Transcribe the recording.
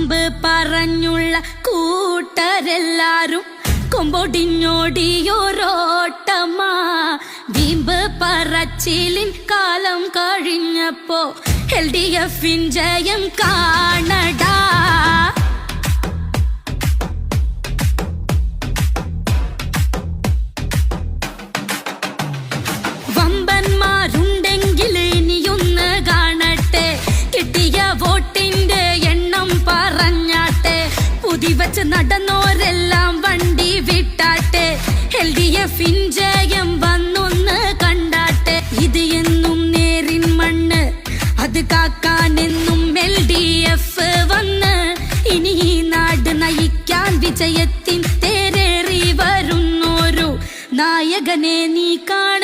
വമ്പ് പറഞ്ഞുള്ള കൂട്ടരെല്ലാരും കൊമ്പൊടിഞ്ഞോടിയോരോട്ടമാ. വീമ്പ് പറച്ചിലിൻ കാലം കഴിഞ്ഞപ്പോ LDF ജയം കാണടാ. വമ്പന്മാരുണ്ടെങ്കിൽ ഇനിയൊന്ന് കാണട്ടെ, കിട്ടിയ വോട്ടിന്റെ എണ്ണം പറഞ്ഞാട്ടെ. പുതിവച്ച് നടന്നോരെല്ലാം വണ്ടി വിട്ടാട്ടെ, LDF ജയം വന്നൊന്ന് കണ്ടാട്ടെ. ഇത് എന്നും നേരിൻ മണ്ണ്, അത് കാക്കാനെന്നും LDF വന്ന്. ഇനി ഈ നാട് നയിക്കാൻ വിജയത്തിൻ തേരേറി വരുന്നോരു നായകനെ നീ കാണ.